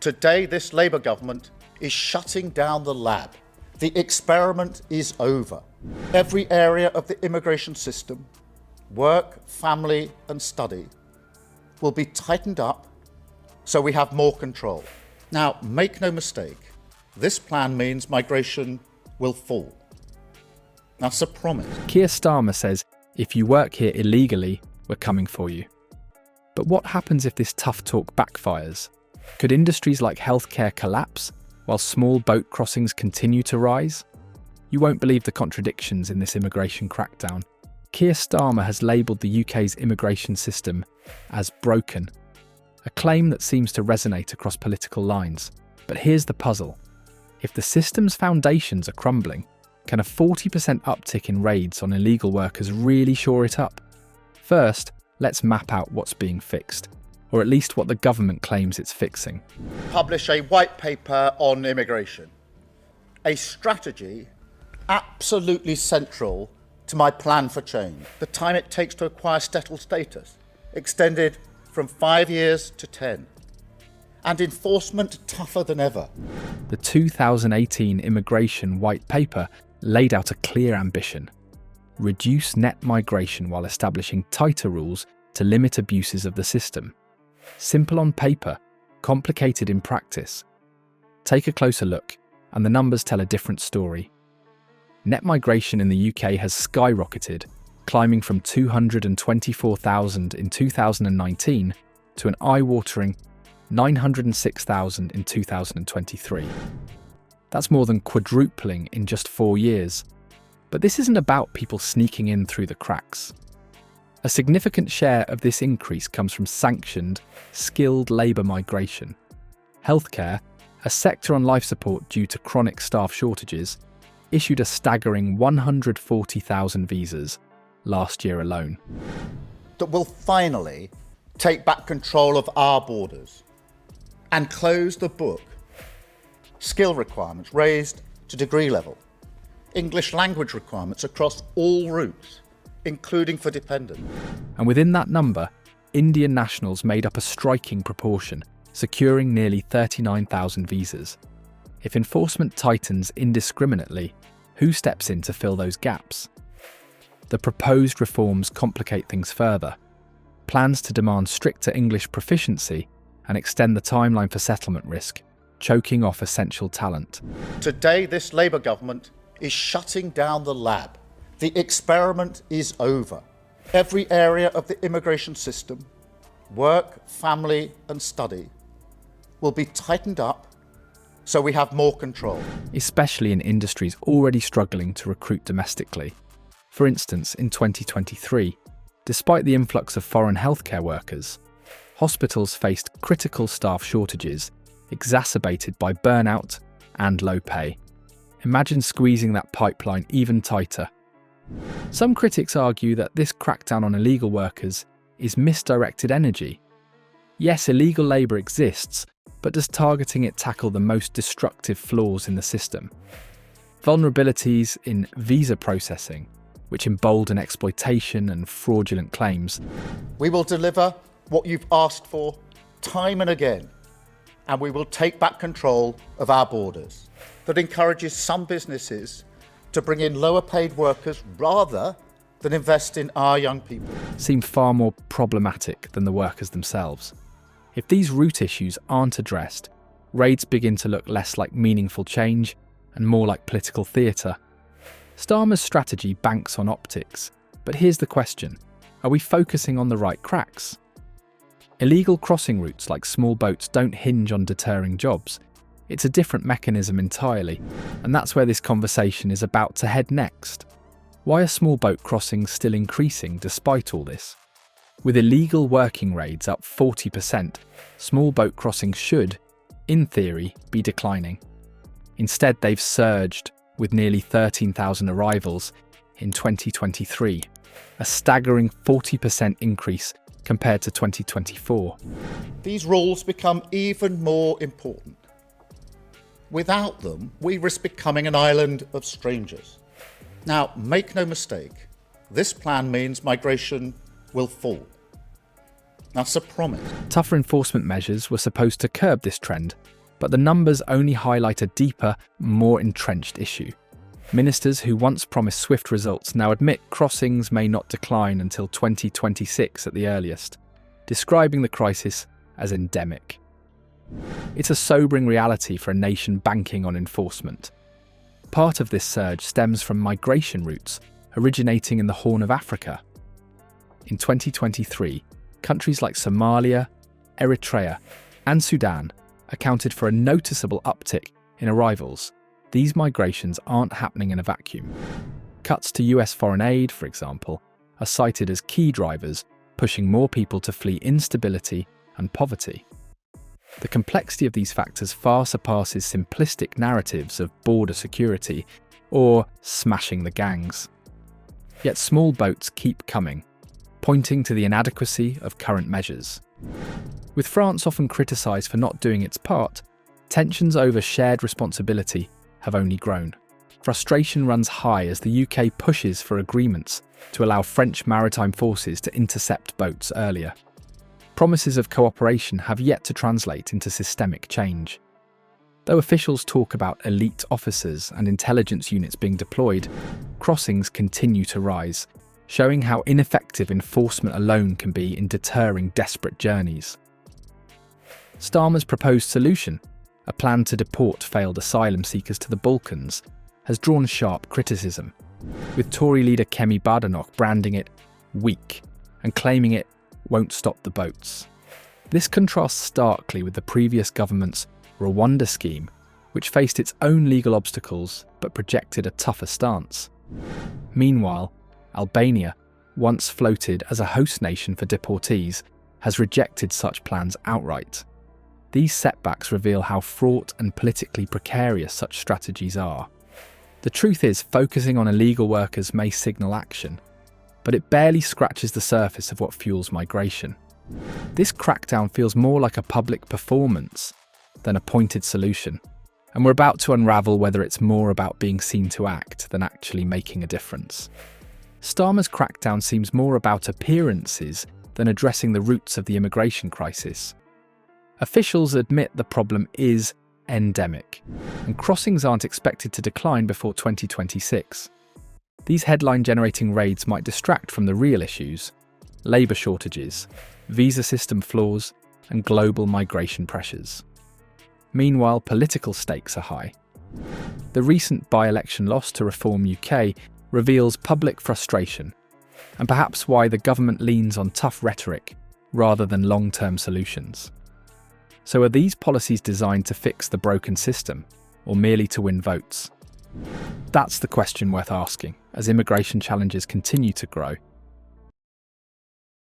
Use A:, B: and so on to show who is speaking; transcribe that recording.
A: Today, this Labour government is shutting down the lab. The experiment is over. Every area of the immigration system, work, family and study, will be tightened up so we have more control. Now, make no mistake, this plan means migration will fall. That's a promise.
B: Keir Starmer says, if you work here illegally, we're coming for you. But what happens if this tough talk backfires? Could industries like healthcare collapse while small boat crossings continue to rise? You won't believe the contradictions in this immigration crackdown. Keir Starmer has labelled the UK's immigration system as broken, a claim that seems to resonate across political lines. But here's the puzzle. If the system's foundations are crumbling, can a 40% uptick in raids on illegal workers really shore it up? First, let's map out what's being fixed, or at least what the government claims it's fixing.
A: Publish a white paper on immigration. A strategy absolutely central to my plan for change. The time it takes to acquire settled status, extended from 5 years to 10. And enforcement tougher than ever.
B: The 2018 Immigration White Paper laid out a clear ambition: reduce net migration while establishing tighter rules to limit abuses of the system. Simple on paper, complicated in practice. Take a closer look, and the numbers tell a different story. Net migration in the UK has skyrocketed, climbing from 224,000 in 2019 to an eye-watering 906,000 in 2023. That's more than quadrupling in just 4 years. But this isn't about people sneaking in through the cracks. A significant share of this increase comes from sanctioned, skilled labour migration. Healthcare, a sector on life support due to chronic staff shortages, issued a staggering 140,000 visas last year alone.
A: That will finally take back control of our borders and close the book. Skill requirements raised to degree level. English language requirements across all routes, including for dependents.
B: And within that number, Indian nationals made up a striking proportion, securing nearly 39,000 visas. If enforcement tightens indiscriminately, who steps in to fill those gaps? The proposed reforms complicate things further. Plans to demand stricter English proficiency and extend the timeline for settlement risk, choking off essential talent.
A: Today, this Labour government is shutting down the lab. The experiment is over. Every area of the immigration system, work, family and study, will be tightened up so we have more control.
B: Especially in industries already struggling to recruit domestically. For instance, in 2023, despite the influx of foreign healthcare workers, hospitals faced critical staff shortages exacerbated by burnout and low pay. Imagine squeezing that pipeline even tighter. Some critics argue that this crackdown on illegal workers is misdirected energy. Yes, illegal labour exists, but does targeting it tackle the most destructive flaws in the system? Vulnerabilities in visa processing, which embolden exploitation and fraudulent claims.
A: We will deliver what you've asked for time and again, and we will take back control of our borders. That encourages some businesses to bring in lower paid workers rather than invest in our young people.
B: Seem far more problematic than the workers themselves. If these root issues aren't addressed, raids begin to look less like meaningful change and more like political theatre. Starmer's strategy banks on optics, but here's the question: are we focusing on the right cracks? Illegal crossing routes like small boats don't hinge on deterring jobs. It's a different mechanism entirely, and that's where this conversation is about to head next. Why are small boat crossings still increasing despite all this? With illegal working raids up 40%, small boat crossings should, in theory, be declining. Instead, they've surged, with nearly 13,000 arrivals in 2023, a staggering 40% increase compared to 2024.
A: These rules become even more important. Without them, we risk becoming an island of strangers. Now, make no mistake, this plan means migration will fall. That's a promise.
B: Tougher enforcement measures were supposed to curb this trend, But the numbers only highlight a deeper, more entrenched issue. Ministers who once promised swift results now admit crossings may not decline until 2026 at the earliest, describing the crisis as endemic. It's a sobering reality for a nation banking on enforcement. Part of this surge stems from migration routes originating in the Horn of Africa. In 2023, countries like Somalia, Eritrea, and Sudan accounted for a noticeable uptick in arrivals. These migrations aren't happening in a vacuum. Cuts to US foreign aid, for example, are cited as key drivers pushing more people to flee instability and poverty. The complexity of these factors far surpasses simplistic narratives of border security or smashing the gangs. Yet small boats keep coming, pointing to the inadequacy of current measures. With France often criticised for not doing its part, tensions over shared responsibility have only grown. Frustration runs high as the UK pushes for agreements to allow French maritime forces to intercept boats earlier. Promises of cooperation have yet to translate into systemic change. Though officials talk about elite officers and intelligence units being deployed, crossings continue to rise, showing how ineffective enforcement alone can be in deterring desperate journeys. Starmer's proposed solution, a plan to deport failed asylum seekers to the Balkans, has drawn sharp criticism, with Tory leader Kemi Badenoch branding it weak and claiming it won't stop the boats. This contrasts starkly with the previous government's Rwanda scheme, which faced its own legal obstacles but projected a tougher stance. Meanwhile, Albania, once floated as a host nation for deportees, has rejected such plans outright. These setbacks reveal how fraught and politically precarious such strategies are. The truth is, focusing on illegal workers may signal action, but it barely scratches the surface of what fuels migration. This crackdown feels more like a public performance than a pointed solution, and we're about to unravel whether it's more about being seen to act than actually making a difference. Starmer's crackdown seems more about appearances than addressing the roots of the immigration crisis. Officials admit the problem is endemic, and crossings aren't expected to decline before 2026. These headline-generating raids might distract from the real issues: labour shortages, visa system flaws, and global migration pressures. Meanwhile, political stakes are high. The recent by-election loss to Reform UK reveals public frustration, and perhaps why the government leans on tough rhetoric rather than long-term solutions. So are these policies designed to fix the broken system, or merely to win votes? That's the question worth asking as immigration challenges continue to grow